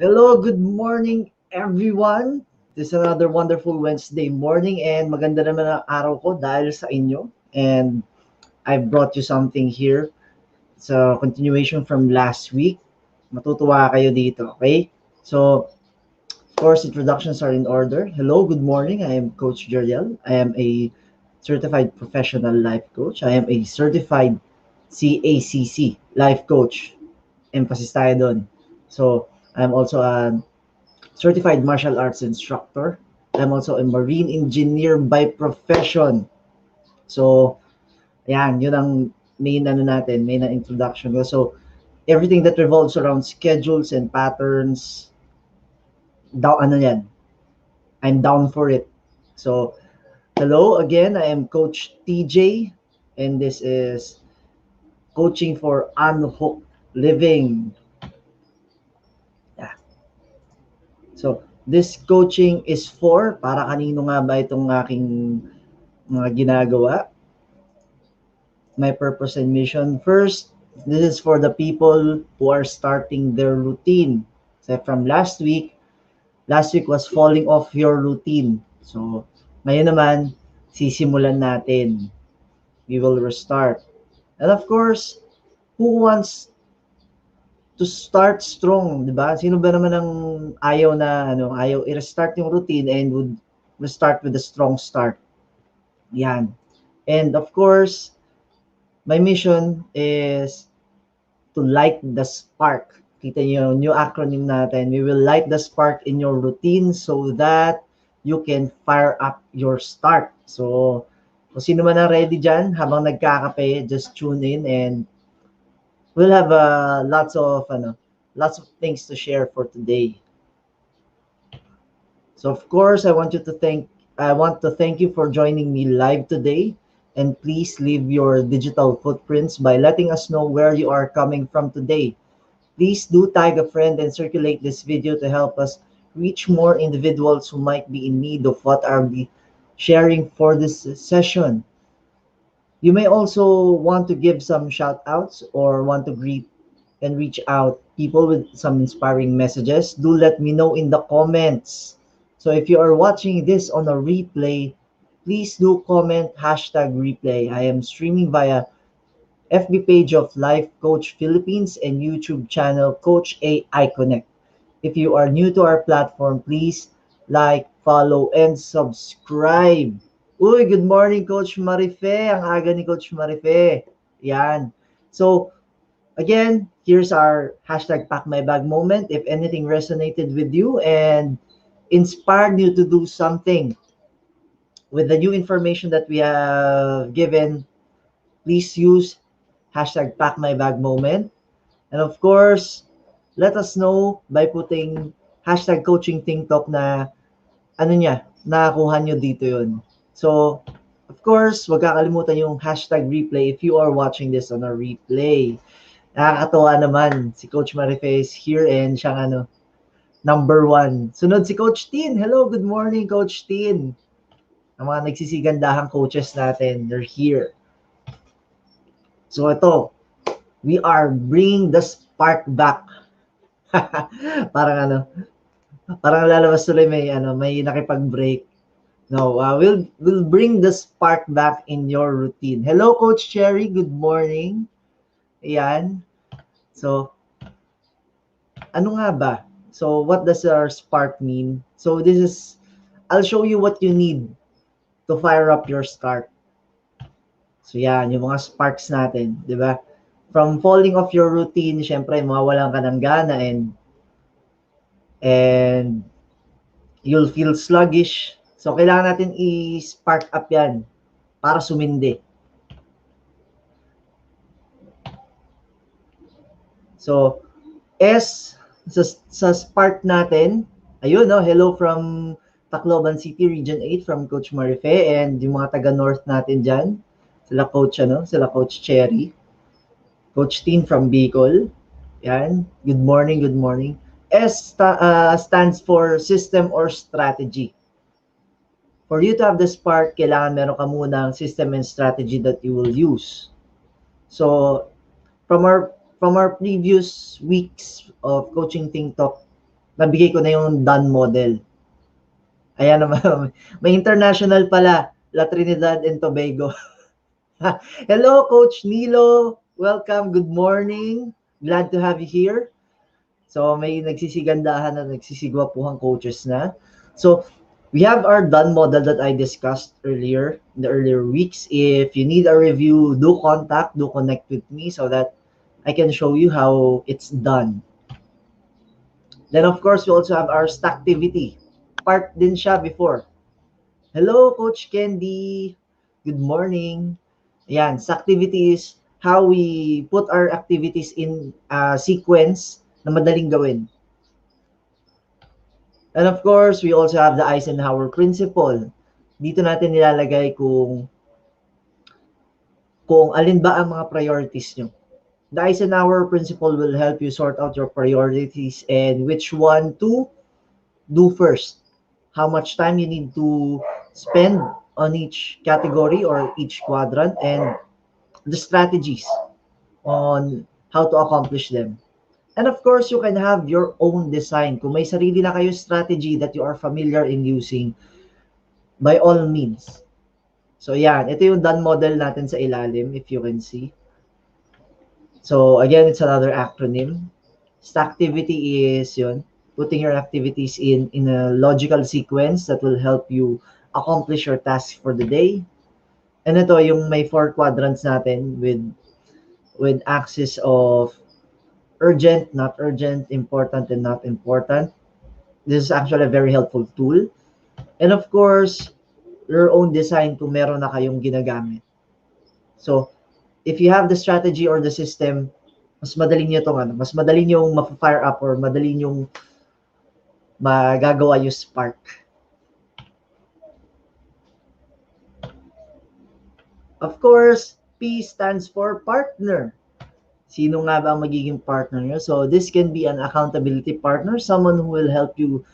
Hello, good morning everyone. This is another wonderful Wednesday morning and maganda naman ang araw ko dahil sa inyo. And I brought you something here. It's a continuation from last week. Matutuwa kayo dito, okay? So, of course, introductions are in order. Hello, good morning. I am Coach Jeriel. I am a certified professional life coach. I am a certified CACC life coach. Emphasis tayo doon. So, I'm also a certified martial arts instructor. I'm also a marine engineer by profession. So, ayan, yun ang main introduction ko. So, everything that revolves around schedules and patterns, yan, I'm down for it. So, hello again, I am Coach TJ, and this is Coaching for Unhooked Living. Yeah. So, this coaching is for, para kanino nga ba itong aking mga ginagawa? My purpose and mission. First, this is for the people who are starting their routine. So from last week was falling off your routine. So ngayon naman, sisimulan natin. We will restart. And of course, who wants to start strong, di ba? Sino ba naman ang ayaw i-restart yung routine and would start with a strong start. Yan. And of course, my mission is to light the spark. Kita niyo, new acronym natin. We will light the spark in your routine so that you can fire up your start. So, kung sino man ang ready dyan, habang nagkakape, just tune in and we'll have lots of things to share for today. So, of course, I want to thank you for joining me live today. And please leave your digital footprints by letting us know where you are coming from today. Please do tag a friend and circulate this video to help us reach more individuals who might be in need of what I'll be sharing for this session. You may also want to give some shout outs or want to greet and reach out people with some inspiring messages. Do let me know in the comments. So if you are watching this on a replay, please do comment #replay. I am streaming via FB page of Life Coach Philippines and YouTube channel Coach AI Connect. If you are new to our platform, please like, follow, and subscribe. Uy, good morning, Coach Marife. Ang aga ni Coach Marife. Yan. So, again, here's our #Pack My Bag moment. If anything resonated with you and inspired you to do something with the new information that we have given, please use #PackMyBagMoment. And of course, let us know by putting #CoachingTingTalk na nakakuha nyo dito yun. So, of course, wag kakalimutan yung #replay if you are watching this on a replay. Nakakatawa naman, si Coach Marife is here and siyang number 1. Sunod si Coach Tin. Hello, good morning, Coach Tin. Ang mga nagsisigandahang coaches natin, they're here. So ito, we are bringing the spark back. parang parang lalabas tuloy may nakipag-break. No, we'll bring the spark back in your routine. Hello, Coach Cherry. Good morning. Ayan. So, ano nga ba? So, what does our spark mean? So, I'll show you what you need to fire up your start. So, yan, yung mga sparks natin, di ba? From falling off your routine, syempre, mawawalan ka ng gana and you'll feel sluggish. So, kailangan natin i-spark up yan para sumindi. So, sa spark natin, ayun, no, hello from Tacloban City, Region 8, from Coach Marife, and yung mga taga-north natin dyan, sila Coach Cherry, Coach Tin from Bicol, yan, good morning, good morning. Stands for system or strategy. For you to have the spark, kailangan meron ka munang system and strategy that you will use. So, from our previous weeks of Coaching Ting Talk, nabigay ko na yung done model. Ayan naman, may international pala, La Trinidad and Tobago. Hello, Coach Nilo. Welcome. Good morning. Glad to have you here. So, may nagsisigandahan na nagsisigwapuhang coaches na. So, we have our done model that I discussed earlier, in the earlier weeks. If you need a review, do connect with me so that I can show you how it's done. Then, of course, we also have our stacktivity. Part din siya before. Hello, Coach Candy. Good morning. Ayan, stacktivity is how we put our activities in a sequence na madaling gawin. And of course, we also have the Eisenhower principle. Dito natin nilalagay kung alin ba ang mga priorities nyo. The Eisenhower principle will help you sort out your priorities and which one to do first. How much time you need to spend on each category or each quadrant, and the strategies on how to accomplish them. And of course, you can have your own design. Kung may sarili na kayo strategy that you are familiar in using, by all means. So yan, ito yung done model natin sa ilalim, if you can see. So again, it's another acronym. Stacktivity is yun, putting your activities in a logical sequence that will help you accomplish your task for the day. And ito yung may 4 quadrants natin with axis of urgent, not urgent, important, and not important. This is actually a very helpful tool. And of course, your own design kung meron na kayong ginagamit. So, if you have the strategy or the system, mas madali nyo itong mas madali nyo ma-fire up or madali nyo magagawa yung spark. Of course, P stands for partner. Sino nga ba ang magiging partner nyo? So, this can be an accountability partner, someone who will help you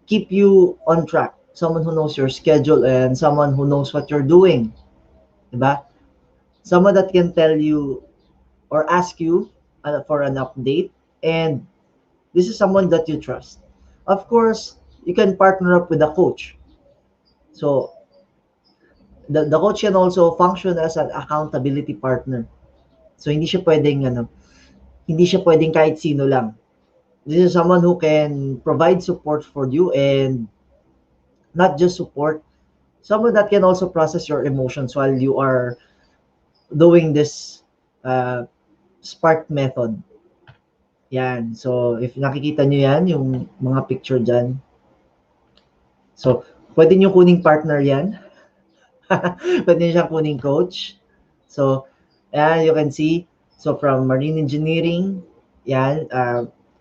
keep you on track, someone who knows your schedule, and someone who knows what you're doing. Diba? Someone that can tell you or ask you for an update, and this is someone that you trust. Of course, you can partner up with a coach. So, the coach can also function as an accountability partner. So, hindi siya pwedeng kahit sino lang. This is someone who can provide support for you, and not just support, someone that can also process your emotions while you are doing this spark method. Yan. So, if nakikita nyo yan, yung mga picture dyan. So, pwede nyo kuning partner yan. Pwede nyo siyang kuning coach. So, you can see. So, from marine engineering, yan,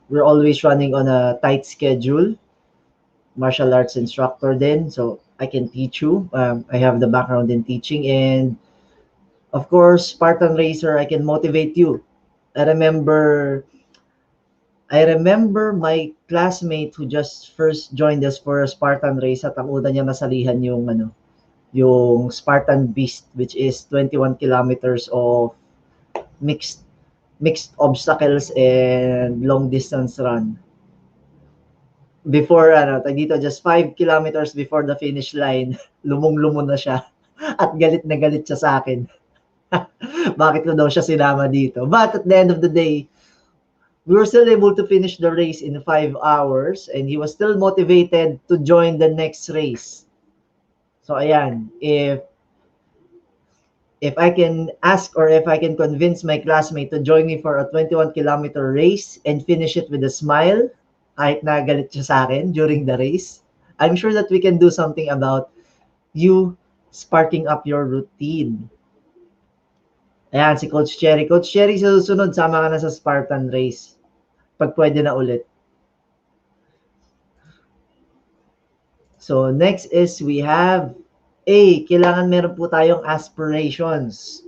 we're always running on a tight schedule. Martial arts instructor din. So, I can teach you. I have the background in teaching. And, of course, Spartan Racer, I can motivate you. I remember my classmate who just first joined us for a Spartan race at ang una niya nasalihan yung Spartan Beast, which is 21 kilometers of mixed obstacles and long distance run. Before just 5 kilometers before the finish line, lumong-lumo na siya at galit na galit siya sa akin. Bakit ko daw siya sinama dito? But at the end of the day, we were still able to finish the race in 5 hours, and he was still motivated to join the next race. So ayan, if I can ask or if I can convince my classmate to join me for a 21-kilometer race and finish it with a smile, kahit nagalit siya sa akin during the race, I'm sure that we can do something about you sparking up your routine. Ayan, si Coach Cherry. Coach Cherry, sa susunod, sama ka na sa Spartan race. Pag pwede na ulit. So, next is we have A. Kailangan meron po tayong aspirations.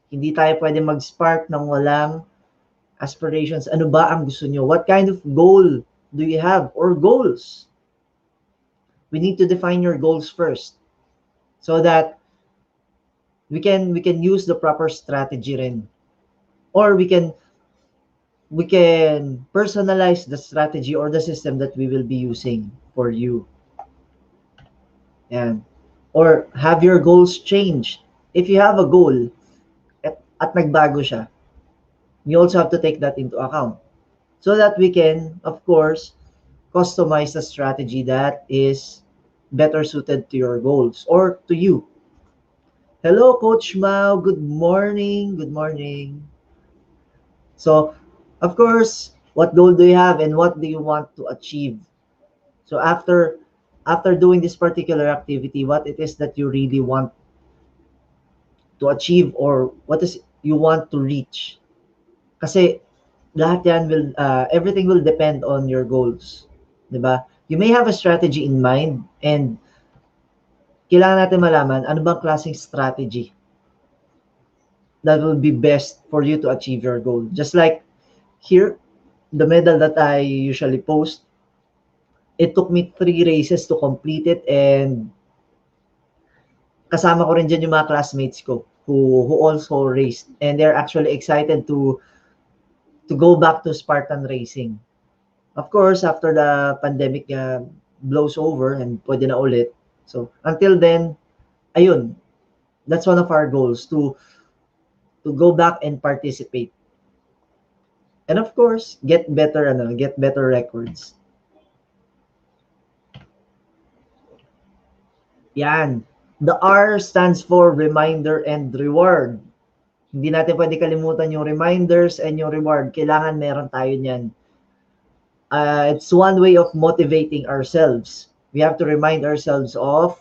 Hindi tayo pwede mag-spark nang walang aspirations. Ano ba ang gusto nyo? What kind of goal do you have or goals? We need to define your goals first so that we can use the proper strategy rin. Or we can we can personalize the strategy or the system that we will be using for you. And or have your goals changed. If you have a goal at nagbago siya, you also have to take that into account so that we can, of course, customize a strategy that is better suited to your goals or to you. Hello, Coach Mao. Good morning. Good morning. So, of course, what goal do you have and what do you want to achieve? So after doing this particular activity, what it is that you really want to achieve or what is you want to reach? Kasi lahat yan will everything will depend on your goals, 'di ba? You may have a strategy in mind and kailangan natin malaman ano bang klaseng strategy that will be best for you to achieve your goal. Just like here, the medal that I usually post, it took me 3 races to complete it and kasama ko rin dyan yung mga classmates ko who also raced and they're actually excited to go back to Spartan racing. Of course, after the pandemic blows over and pwede na ulit. So, until then, ayun, that's one of our goals to go back and participate. And of course, get better records. Yan. The R stands for reminder and reward. Hindi natin pwede kalimutan yung reminders and yung reward. Kailangan meron tayo niyan. It's one way of motivating ourselves. We have to remind ourselves of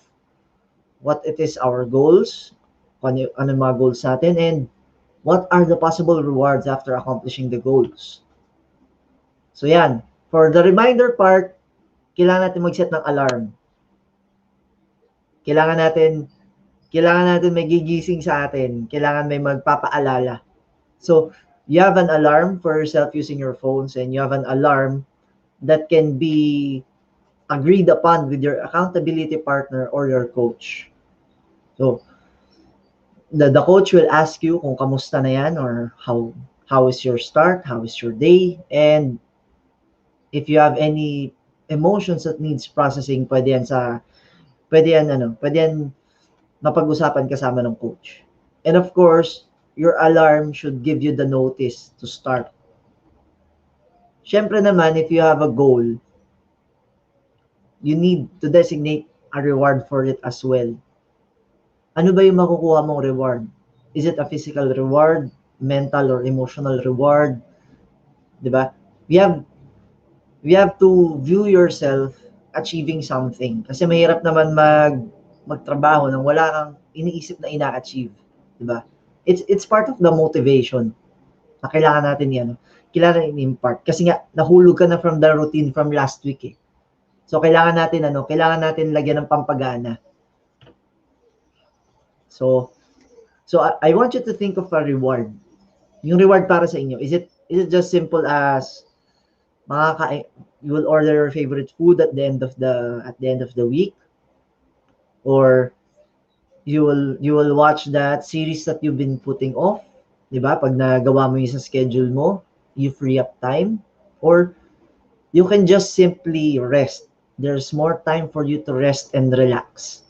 what it is our goals, ano mga goals natin, and what are the possible rewards after accomplishing the goals. So yan, for the reminder part, kailangan natin mag-set ng alarm. Kailangan natin may gigising sa atin. Kailangan may magpapaalala. So, you have an alarm for yourself using your phones and you have an alarm that can be agreed upon with your accountability partner or your coach. So, the coach will ask you kung kamusta na yan or how is your start, how is your day, and if you have any emotions that needs processing, pwede yan mapag-usapan kasama ng coach. And of course, your alarm should give you the notice to start. Syempre naman, if you have a goal, you need to designate a reward for it as well. Ano ba yung makukuha mong reward? Is it a physical reward, mental or emotional reward? 'Di ba? We have to view yourself achieving something. Kasi mahirap naman magtrabaho nang wala kang iniisip na ina-achieve, 'di ba? It's part of the motivation. Na kailangan natin 'yan. Kailangan i-impart kasi nga nahulog ka na from the routine from last week eh. So kailangan natin lagyan ng pampagana. So I want you to think of a reward. Yung reward para sa inyo, is it just simple as you will order your favorite food at the end of the week, or you will watch that series that you've been putting off, 'di ba? Pag nagawa mo 'yung sa schedule mo, you free up time, or you can just simply rest. There's more time for you to rest and relax.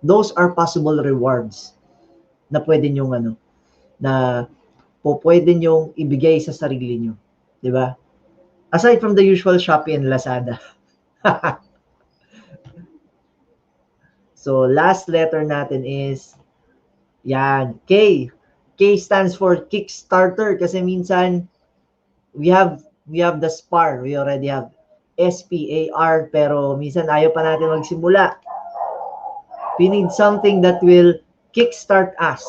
Those are possible rewards na pwede nyong pwede nyong ibigay sa sarili nyo. 'Di ba? Aside from the usual Shopee and Lazada. So, last letter natin is yan, K. K stands for Kickstarter kasi minsan we have the SPAR. We already have SPAR pero minsan ayaw pa natin magsimula. We need something that will kickstart us.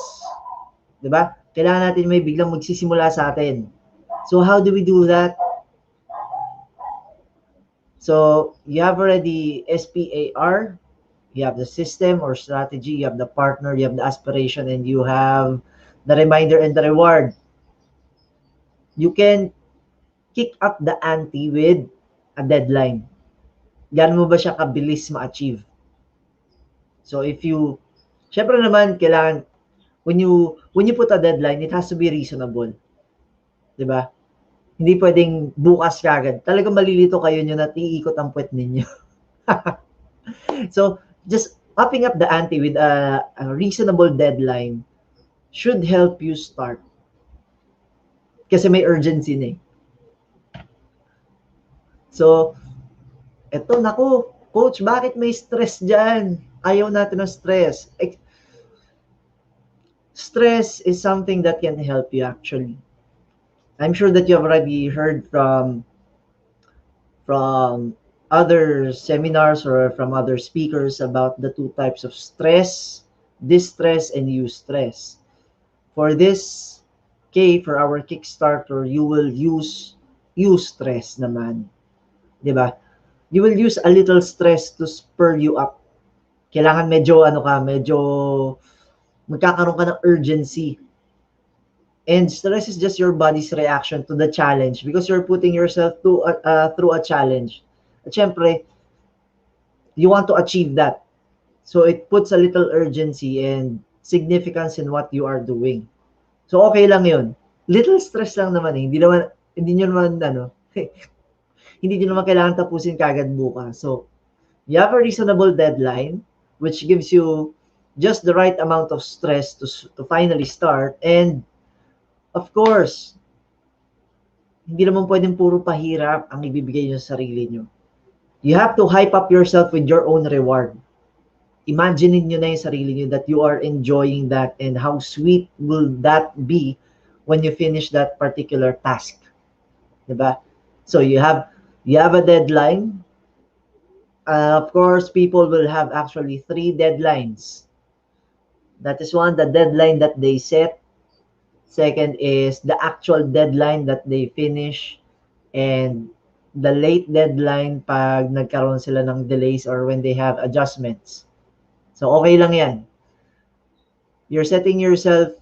'Di ba? Kailangan natin may biglang magsisimula sa atin. So how do we do that? So you have already SPAR, you have the system or strategy, you have the partner, you have the aspiration, and you have the reminder and the reward. You can kick up the ante with a deadline. Gaano mo ba siya kabilis ma-achieve? So syempre naman, kailangan, when you put a deadline, it has to be reasonable. 'Di ba? Hindi pwedeng bukas kagad. Talagang malilito kayo nyo na iikot ang puwet ninyo. So, just upping up the ante with a reasonable deadline should help you start. Kasi may urgency na eh. So, eto, naku, coach, bakit may stress dyan? Ayaw natin ng stress. Stress is something that can help you actually. I'm sure that you have already heard from other seminars or from other speakers about the two types of stress, distress and eustress. For this for our Kickstarter, you will use eustress naman. 'Di ba? You will use a little stress to spur you up. Kailangan medyo magkakaroon ka ng urgency. And stress is just your body's reaction to the challenge because you're putting yourself through a challenge. At syempre, you want to achieve that. So it puts a little urgency and significance in what you are doing. So okay lang 'yun. Little stress lang naman eh. Hindi niyo naman hindi niyo naman kailangan tapusin kaagad bukas. So you have a reasonable deadline which gives you just the right amount of stress to finally start. And of course, hindi naman pwedeng puro pahirap ang ibibigay niyo sa sarili niyo. You have to hype up yourself with your own reward. Imagine niyo na yung sarili niyo that you are enjoying that and how sweet will that be when you finish that particular task. Diba? So you have a deadline. Of course, people will have actually 3 deadlines. That is one, the deadline that they set. Second is the actual deadline that they finish. And the late deadline pag nagkaroon sila ng delays or when they have adjustments. So okay lang yan. You're giving yourself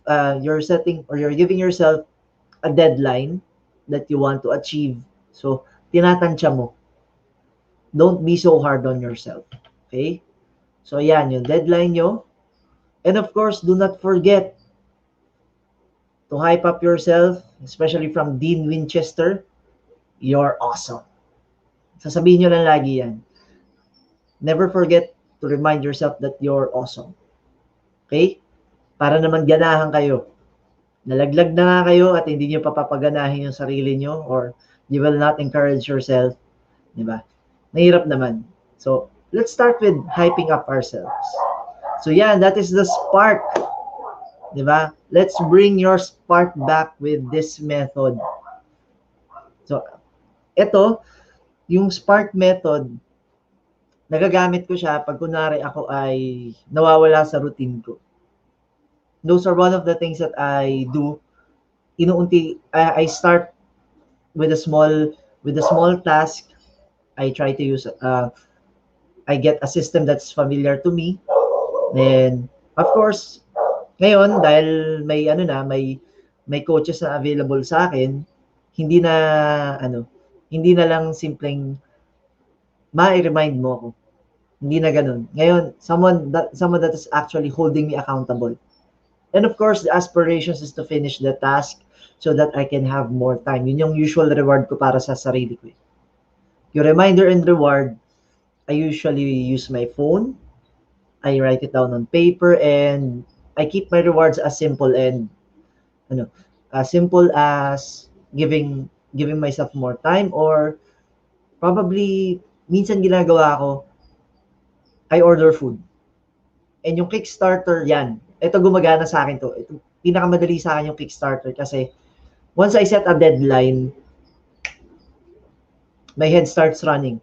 a deadline that you want to achieve. So tinatansya mo. Don't be so hard on yourself. Okay? So yan, yung deadline nyo. And of course, do not forget to hype up yourself, especially from Dean Winchester. You're awesome. Sasabihin nyo lang lagi yan. Never forget to remind yourself that you're awesome. Okay? Para naman ganahan kayo. Nalaglag na nga kayo at hindi nyo papapaganahin yung sarili nyo or you will not encourage yourself. Diba? Mahirap naman. So, let's start with hyping up ourselves. So, yan, that is the spark. Diba? Let's bring your spark back with this method. So, ito, yung spark method, nagagamit ko siya pag kunwari ako ay nawawala sa routine ko. Those are one of the things that I do. I start with a small task. I try to use I get a system that's familiar to me. Then of course, ngayon dahil may coaches na available sa akin, hindi na lang simpleng ma-remind mo ako. Hindi na ganun. Ngayon, someone that is actually holding me accountable. And of course, the aspirations is to finish the task so that I can have more time. Yun yung usual reward ko para sa sarili ko. Yung reminder and reward, I usually use my phone. I write it down on paper and I keep my rewards as simple and as simple as giving myself more time, or probably minsan ginagawa ko, I order food. And yung Kickstarter, yan. Ito gumagana sa akin to. Ito, pinakamadali sa akin yung Kickstarter kasi once I set a deadline, my head starts running.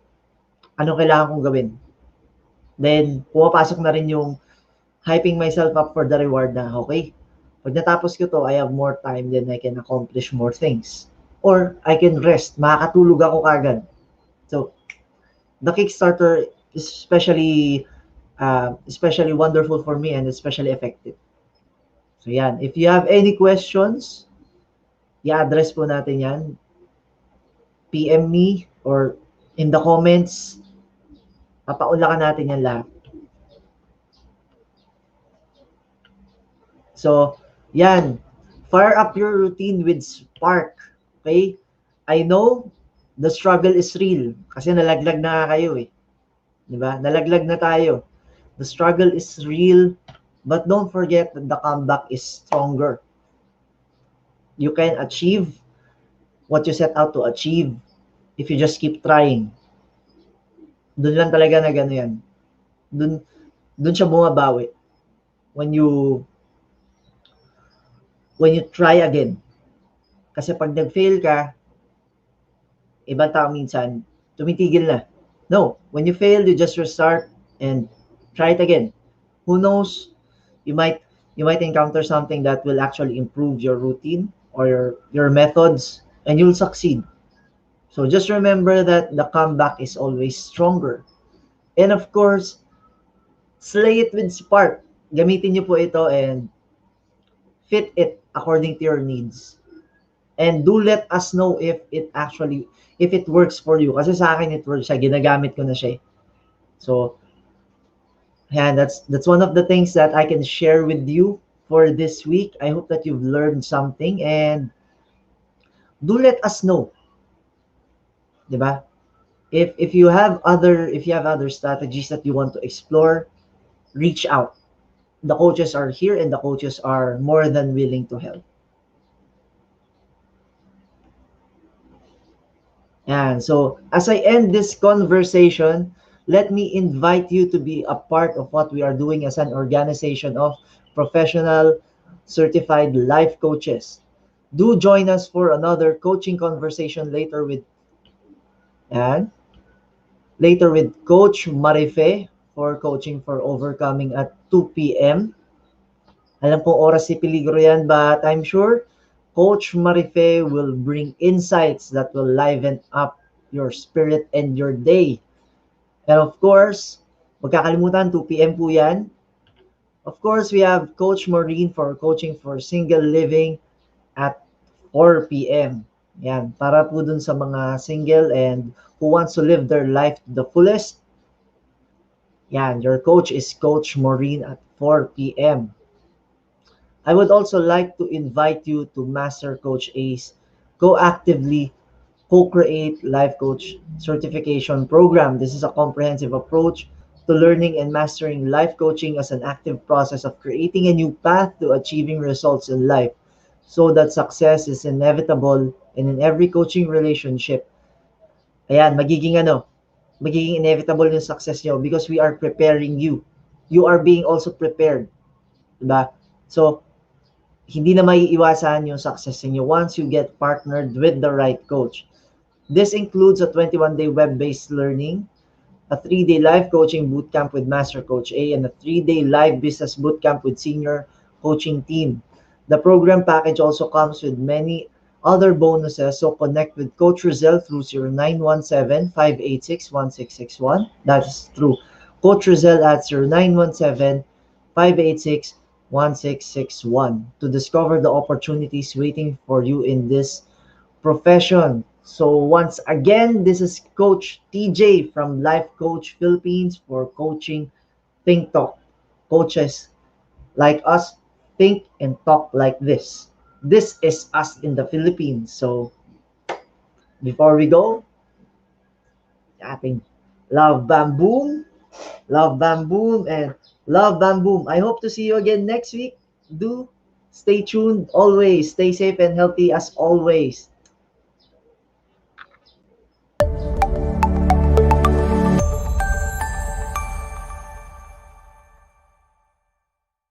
Anong kailangan kong gawin? Then, pumapasok na rin yung hyping myself up for the reward na, okay, pag natapos ko to, I have more time, then I can accomplish more things. Or I can rest. Makakatulog ako kagad. So, the Kickstarter is especially wonderful for me and especially effective. So yan, if you have any questions, i-address po natin yan. PM me or in the comments, papaulakan natin yan lahat. So, yan. Fire up your routine with spark. Okay? I know the struggle is real kasi nalaglag na kayo eh. 'Di ba? Nalaglag na tayo. The struggle is real, but don't forget that the comeback is stronger. You can achieve what you set out to achieve if you just keep trying. Doon lang talaga na gano yan. Doon siya bumabawi. When you try again. Kasi pag nag-fail ka, ibang tao minsan, tumitigil na. No, when you fail, you just restart and try it again. Who knows, you might encounter something that will actually improve your routine or your methods, and you'll succeed. So just remember that the comeback is always stronger. And of course, slay it with spark. Gamitin niyo po ito and fit it according to your needs. And do let us know if it works for you. Kasi sa akin it works siya. Ginagamit ko na siya. So, yeah, that's one of the things that I can share with you for this week. I hope that you've learned something and do let us know. 'Di ba? If you have other strategies that you want to explore, reach out. The coaches are here and the coaches are more than willing to help. And so as I end this conversation, let me invite you to be a part of what we are doing as an organization of professional certified life coaches. Do join us for another coaching conversation later with Coach Marife for coaching for overcoming at 2 p.m. Alam kong oras si peligro yan, but I'm sure Coach Marife will bring insights that will liven up your spirit and your day. And of course, huwag kakalimutan, 2 p.m. po yan. Of course, we have Coach Maureen for coaching for single living at 4 p.m. Yan, para po dun sa mga single and who wants to live their life to the fullest. Yan, your coach is Coach Maureen at 4 p.m. I would also like to invite you to Master Coach Ace co-actively co-create life coach certification program. This is a comprehensive approach to learning and mastering life coaching as an active process of creating a new path to achieving results in life so that success is inevitable and in every coaching relationship. Ayan, magiging inevitable yung success nyo because we are preparing you. You are being also prepared. Diba? So, hindi na maiiwasan yung success niyo once you get partnered with the right coach. This includes a 21-day web-based learning, a 3-day live coaching bootcamp with Master Coach A, and a 3-day live business bootcamp with senior coaching team. The program package also comes with many other bonuses, so connect with Coach Rizel through 0917-586-1661. That's through Coach Rizel at 0917-586-1661 to discover the opportunities waiting for you in this profession. So once again, this is Coach TJ from Life Coach Philippines for coaching Think Talk. Coaches like us think and talk like this. This is us in the Philippines. So before we go, ating love bam boom, and love bam boom. I hope to see you again next week. Do stay tuned always. Stay safe and healthy as always.